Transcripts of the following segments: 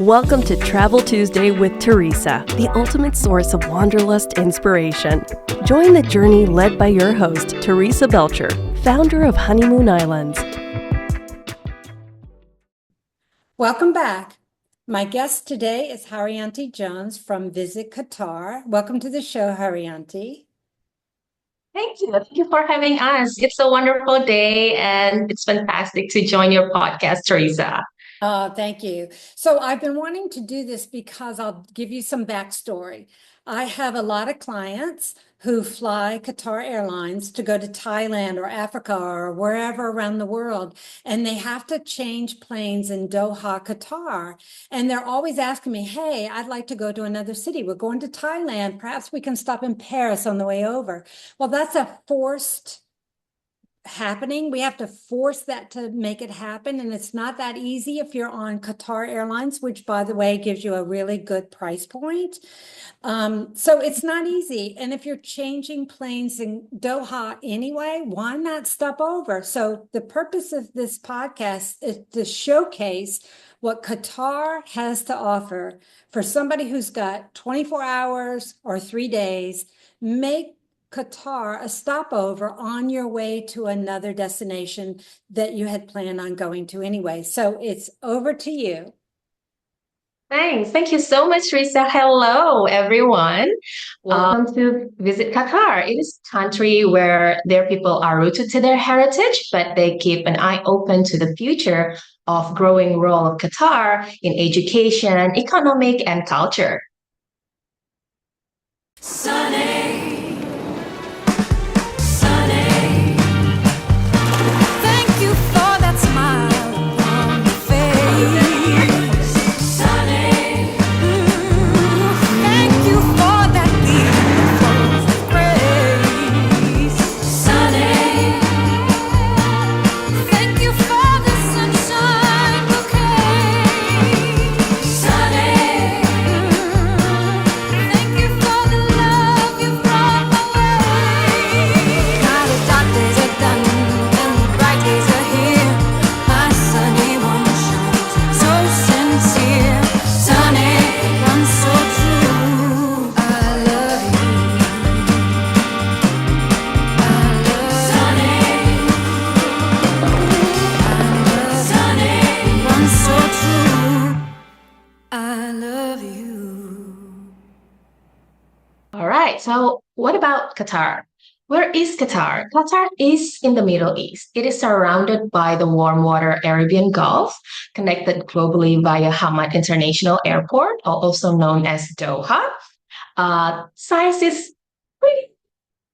Welcome to Travel Tuesday with Teresa, the ultimate source of wanderlust inspiration. Join the journey led by your host, Teresa Belcher, founder of Honeymoon Islands. Welcome back. My guest today is Haryanti Jones from Visit Qatar. Welcome to the show, Haryanti. Thank you. Thank you for having us. It's a wonderful day and it's fantastic to join your podcast, Teresa. Thank you. So I've been wanting to do this because I'll give you some backstory. I have a lot of clients who fly Qatar Airlines to go to Thailand or Africa or wherever around the world, and they have to change planes in Doha, Qatar. And they're always asking me, hey, I'd like to go to another city. We're going to Thailand. Perhaps we can stop in Paris on the way over. Well, that's a forced happening. We have to force that to make it happen. And it's not that easy if you're on Qatar Airlines, which by the way, gives you a really good price point. So it's not easy. And if you're changing planes in Doha anyway, why not stop over? So the purpose of this podcast is to showcase what Qatar has to offer for somebody who's got 24 hours or 3 days. Make Qatar a stopover on your way to another destination that you had planned on going to anyway. So it's over to you. Thanks. Thank you so much, Teresa. Hello, everyone. Welcome to Visit Qatar. It is a country where their people are rooted to their heritage, but they keep an eye open to the future of growing role of Qatar in education, economic, and culture. Sunny. So what about Qatar? Where is Qatar? Qatar is in the Middle East. It is surrounded by the warm water Arabian Gulf, connected globally via Hamad International Airport, also known as Doha. Size is pretty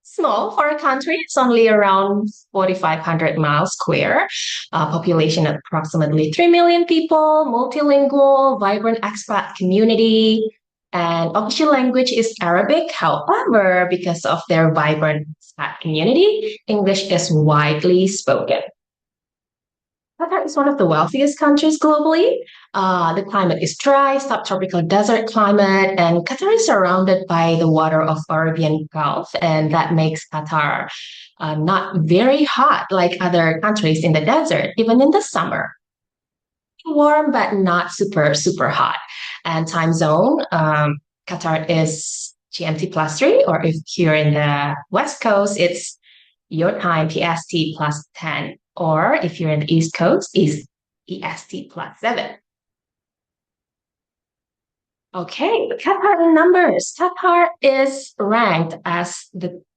small for a country. It's only around 4,500 miles square. Population of approximately 3 million people, multilingual, vibrant expat community. And official language is Arabic. However, because of their vibrant expat community, English is widely spoken. Qatar is one of the wealthiest countries globally. The climate is dry, subtropical desert climate, and Qatar is surrounded by the water of Arabian Gulf, and that makes Qatar not very hot like other countries in the desert, even in the summer. Warm, but not super hot. And time zone, Qatar is GMT plus 3, or if you're in the West Coast, it's your time, PST plus 10. Or if you're in the East Coast, is EST plus 7. Okay, Qatar numbers. Qatar is ranked as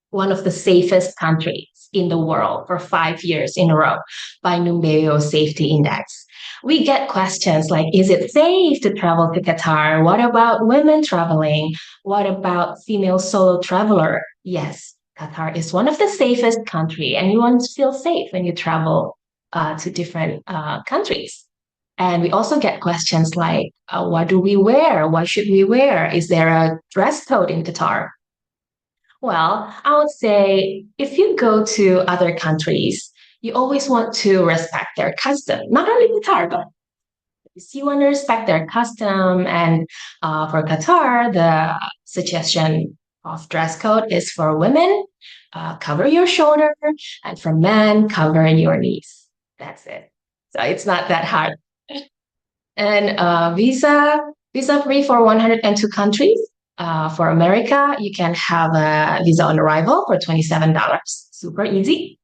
one of the safest countries in the world for 5 years in a row by Numbeo Safety Index. We get questions like, is it safe to travel to Qatar? What about women traveling? What about female solo traveler? Yes, Qatar is one of the safest countries, and you want to feel safe when you travel to different countries. And we also get questions like, what do we wear? What should we wear? Is there a dress code in Qatar? Well, I would say if you go to other countries, you always want to respect their custom, not only Qatar, but you want to respect their custom. And for Qatar, the suggestion of dress code is for women, cover your shoulder, and for men, cover your knees. That's it. So it's not that hard. And visa free for 102 countries. For America, you can have a visa on arrival for $27. Super easy.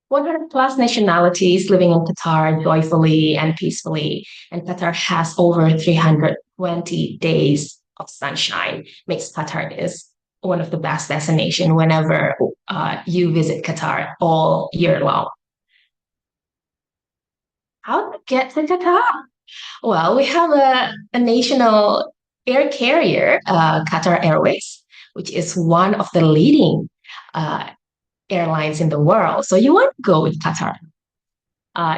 100 plus nationalities living in Qatar joyfully and peacefully. And Qatar has over 320 days of sunshine. Makes Qatar is one of the best destinations whenever you visit Qatar all year long. How to get to Qatar? Well, we have a national air carrier, Qatar Airways, which is one of the leading uh, airlines in the world. So you want to go with Qatar.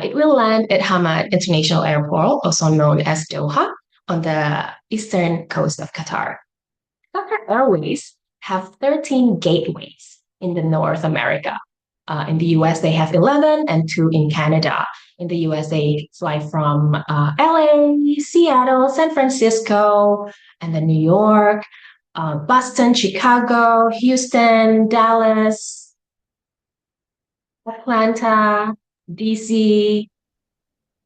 It will land at Hamad International Airport, also known as Doha, on the eastern coast of Qatar. Qatar Airways have 13 gateways in the North America. In the US, they have 11 and 2 in Canada. In the US, they fly from LA, Seattle, San Francisco, and then New York, Boston, Chicago, Houston, Dallas, Atlanta, DC.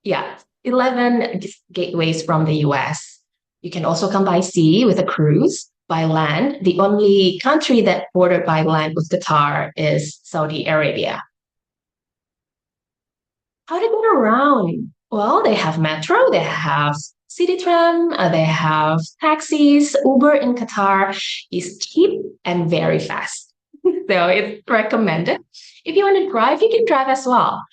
Yeah, 11 gateways from the US. You can also come by sea with a cruise. By land, the only country that bordered by land with Qatar is Saudi Arabia. How to get around? Well, they have metro, they have city tram, they have taxis. Uber in Qatar is cheap and very fast. So it's recommended. If you want to drive, you can drive as well.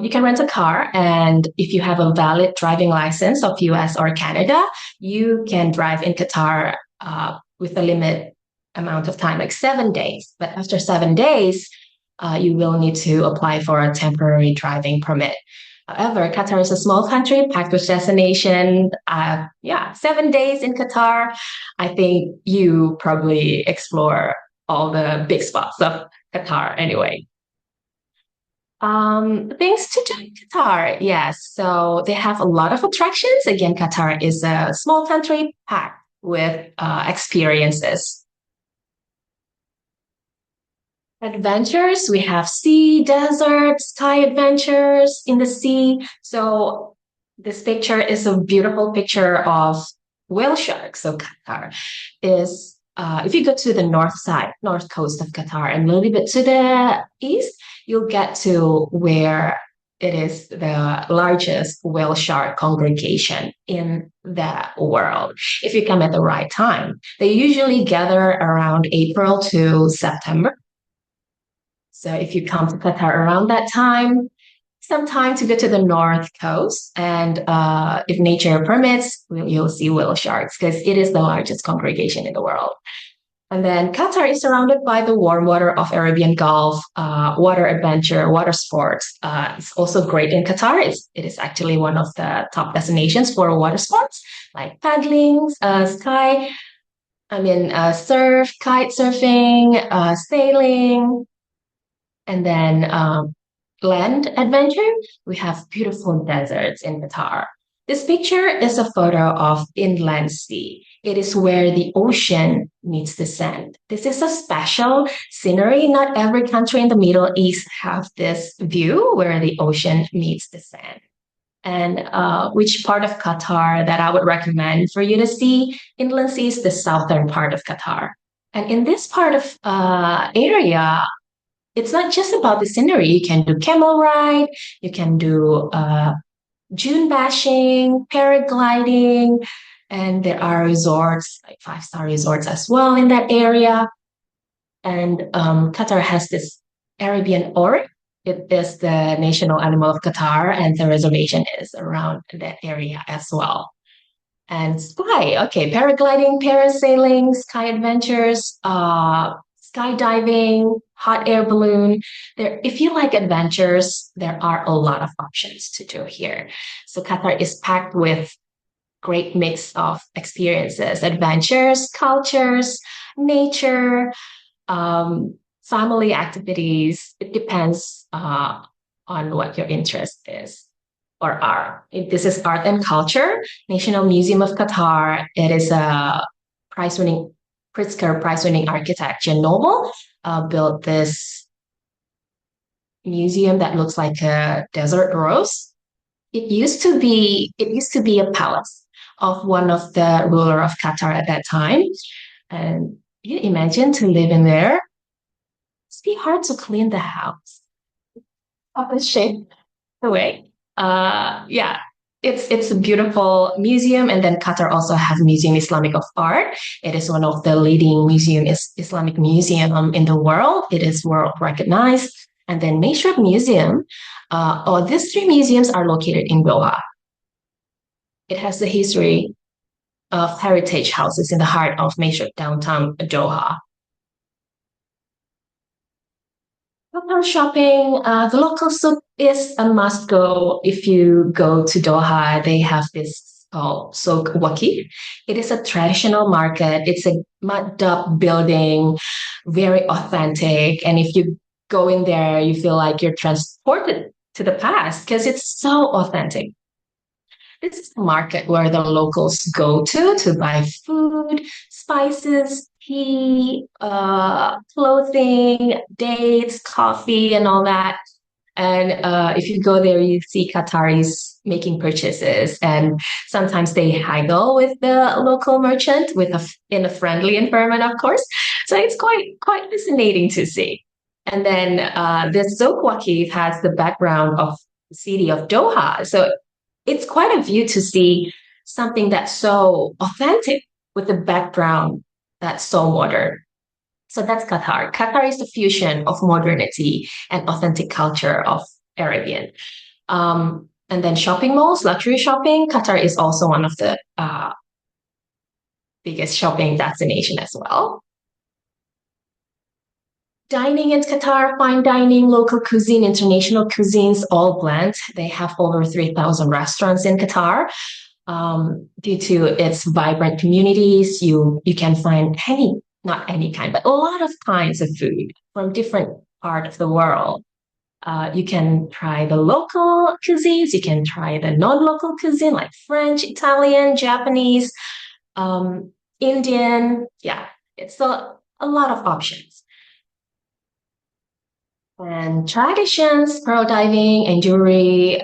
You can rent a car, and if you have a valid driving license of US or Canada, you can drive in Qatar with a limit amount of time, like 7 days. But after 7 days, you will need to apply for a temporary driving permit. However, Qatar is a small country packed with destination. 7 days in Qatar. I think you probably explore all the big spots of Qatar anyway. Things to do in Qatar. Yes, so they have a lot of attractions. Again, Qatar is a small country packed with experiences. Adventures, we have sea, desert, sky adventures in the sea. So this picture is a beautiful picture of whale sharks. So Qatar is, if you go to the north coast of Qatar, and a little bit to the east, you'll get to where it is the largest whale shark congregation in the world. If you come at the right time, they usually gather around April to September. So if you come to Qatar around that time, some time to go to the north coast, and if nature permits, you'll see whale sharks because it is the largest congregation in the world. And then Qatar is surrounded by the warm water of Arabian Gulf, water adventure, water sports. It's also great in Qatar. It is actually one of the top destinations for water sports like paddling, surf, kite surfing, sailing, and then land adventure. We have beautiful deserts in Qatar. This picture is a photo of inland sea. It is where the ocean meets the sand. This is a special scenery. Not every country in the Middle East have this view where the ocean meets the sand. And which part of Qatar that I would recommend for you to see? Inland sea is the southern part of Qatar. And in this part of area, it's not just about the scenery. You can do camel ride, you can do dune bashing, paragliding, and there are resorts, like five-star resorts as well in that area. And Qatar has this Arabian oryx. It is the national animal of Qatar, and the reservation is around that area as well. And paragliding, parasailing, sky adventures, skydiving, hot air balloon. If you like adventures, there are a lot of options to do here. So Qatar is packed with great mix of experiences, adventures, cultures, nature, family activities. It depends on what your interest is or are. This is art and culture, National Museum of Qatar. It is a Pritzker prize-winning architect, Jen Noble, built this museum that looks like a desert rose. it used to be a palace of one of the ruler of Qatar at that time. And you imagine to live in there. It's be hard to clean the house of the shape away. Yeah, it's a beautiful museum, and then Qatar also has Museum Islamic of Art. It is one of the leading Islamic museum in the world. It is world recognized. And then Meshrab Museum. These three museums are located in Doha. It has the history of heritage houses in the heart of Meshrab downtown Doha. Local shopping, the local souk is a must go if you go to Doha. They have this called Souk Waki. It is a traditional market. It's a mud up building, very authentic. And if you go in there, you feel like you're transported to the past because it's so authentic. This is the market where the locals go to buy food, spices, tea, clothing, dates, coffee, and all that. And if you go there, you see Qataris making purchases, and sometimes they haggle with the local merchant in a friendly environment, of course. So it's quite fascinating to see. And then this Zouk Waqif has the background of the city of Doha. So it's quite a view to see something that's so authentic with a background that's so modern. So that's Qatar. Qatar is the fusion of modernity and authentic culture of Arabian. And then shopping malls, luxury shopping. Qatar is also one of the biggest shopping destination as well. Dining in Qatar, fine dining, local cuisine, international cuisines, all blend. They have over 3,000 restaurants in Qatar. Due to its vibrant communities, you can find not any kind, but a lot of kinds of food from different part of the world. You can try the local cuisines, you can try the non-local cuisine like French, Italian, Japanese, Indian. Yeah, it's a lot of options. And traditions, pearl diving and jewelry,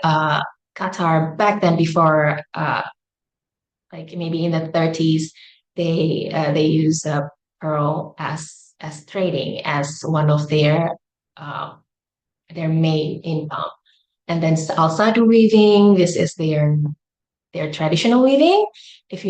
Qatar back then before like maybe in the 30s, they use pearl as trading as one of their main income. And then al-sadu weaving, this is their traditional weaving. If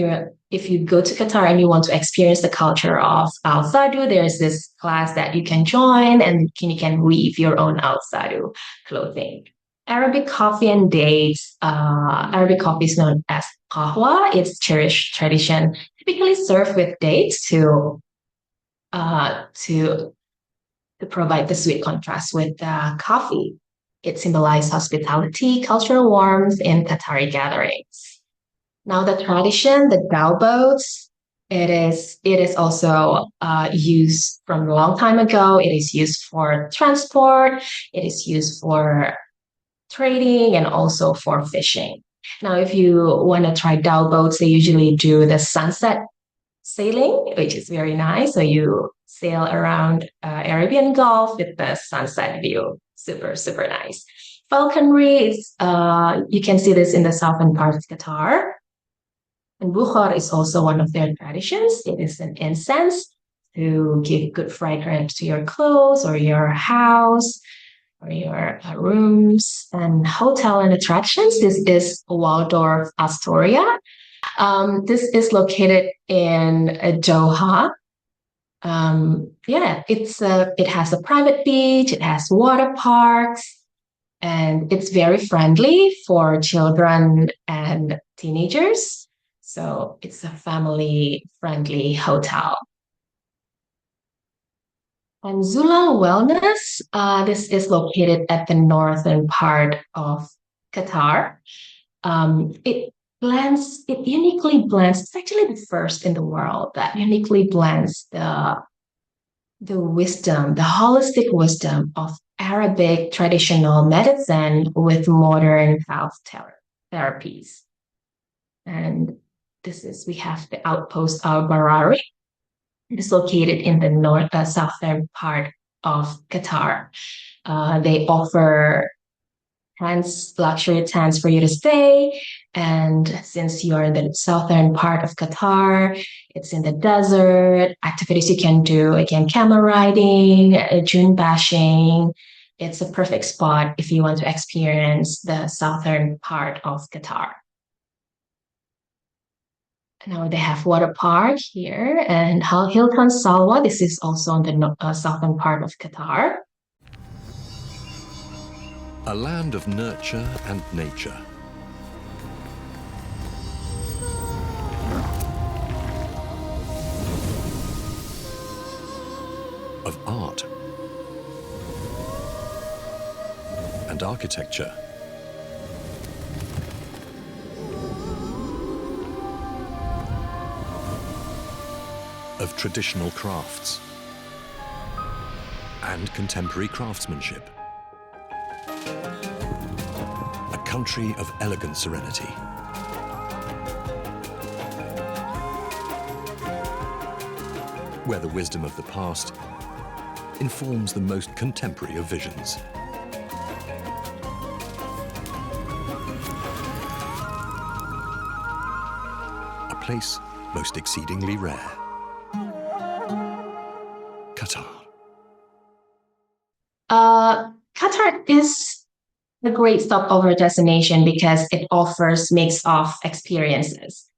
you go to Qatar and you want to experience the culture of al-sadu, there's this class that you can join and you can weave your own al-sadu clothing. Arabic coffee and dates. Arabic coffee is known as qahwa. It's cherished tradition, typically served with dates to provide the sweet contrast with coffee. It symbolizes hospitality, cultural warmth in Qatari gatherings. Now the tradition, the dhow boats, it is also used from a long time ago. It is used for transport. It is used for trading and also for fishing. Now, if you want to try dhow boats, they usually do the sunset sailing, which is very nice. So you sail around Arabian Gulf with the sunset view. Super, super nice. Falconry is, you can see this in the southern part of Qatar. And bukhar is also one of their traditions. It is an incense to give good fragrance to your clothes or your house or your rooms and hotel and attractions. This is Waldorf Astoria. This is located in Doha. It has a private beach, it has water parks, and it's very friendly for children and teenagers. So it's a family-friendly hotel. And Zulal Wellness, this is located at the northern part of Qatar. It uniquely blends, it's actually the first in the world that uniquely blends the wisdom, the holistic wisdom of Arabic traditional medicine with modern health therapies. And we have the outpost Al Barari. It's located in the southern part of Qatar. They offer luxury tents for you to stay. And since you're in the southern part of Qatar, it's in the desert, activities you can do, again, camel riding, dune bashing. It's a perfect spot if you want to experience the southern part of Qatar. Now they have water park here and Hilton Salwa. This is also on the southern part of Qatar. A land of nurture and nature. Of art and architecture. Of traditional crafts and contemporary craftsmanship. A country of elegant serenity. Where the wisdom of the past informs the most contemporary of visions. A place most exceedingly rare. Qatar. Qatar is a great stopover destination because it offers mix of experiences.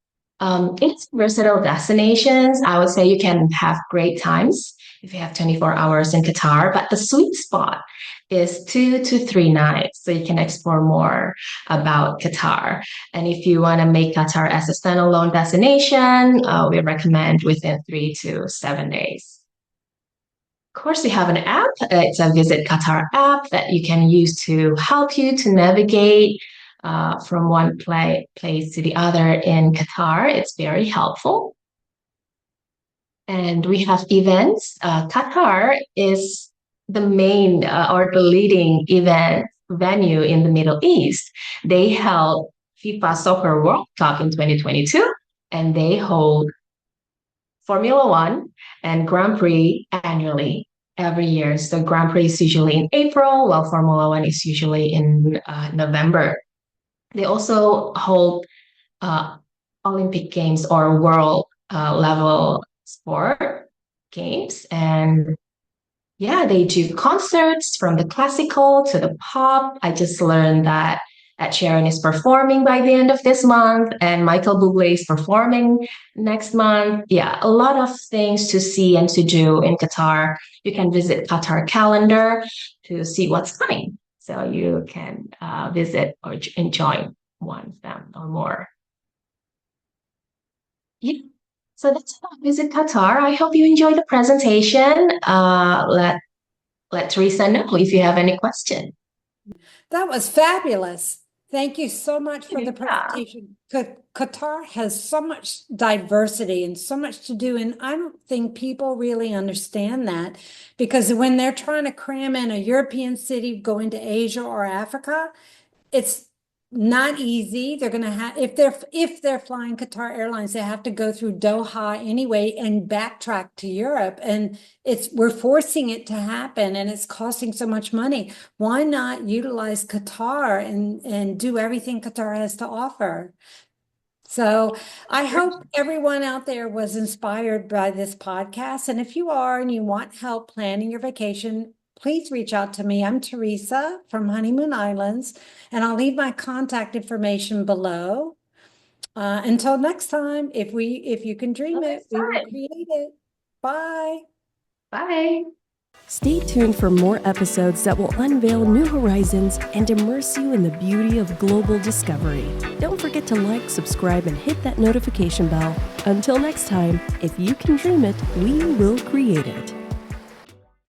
It's versatile destinations. I would say you can have great times if you have 24 hours in Qatar, but the sweet spot is 2 to 3 nights. So you can explore more about Qatar. And if you want to make Qatar as a standalone destination, we recommend within 3 to 7 days. Of course, we have an app. It's a Visit Qatar app that you can use to help you to navigate from one place to the other in Qatar. It's very helpful. And we have events. Qatar is the main or the leading event venue in the Middle East. They held FIFA Soccer World Cup in 2022, and they hold Formula One and Grand Prix annually every year. So Grand Prix is usually in April, while Formula One is usually in November. They also hold Olympic Games or world level sport games. And yeah, they do concerts from the classical to the pop. I just learned that Ed Sheeran is performing by the end of this month, and Michael Bublé is performing next month. Yeah, a lot of things to see and to do in Qatar. You can visit Qatar calendar to see what's coming. So you can visit or enjoy one of them or more. Yeah. So that's about Visit Qatar. I hope you enjoyed the presentation. Let Teresa know if you have any question. That was fabulous. Thank you so much for the Yeah. presentation. Qatar has so much diversity and so much to do, and I don't think people really understand that, because when they're trying to cram in a European city going to Asia or Africa, it's not easy. They're going to have, if they're flying Qatar Airlines, they have to go through Doha anyway and backtrack to Europe, and we're forcing it to happen, and it's costing so much money. Why not utilize Qatar and do everything Qatar has to offer? So I hope everyone out there was inspired by this podcast. And if you are and you want help planning your vacation, please reach out to me. I'm Teresa from Honeymoon Islands, and I'll leave my contact information below. Until next time, if you can dream it, we will create it. Bye. Bye. Stay tuned for more episodes that will unveil new horizons and immerse you in the beauty of global discovery. Don't forget to like, subscribe, and hit that notification bell. Until next time, if you can dream it, we will create it.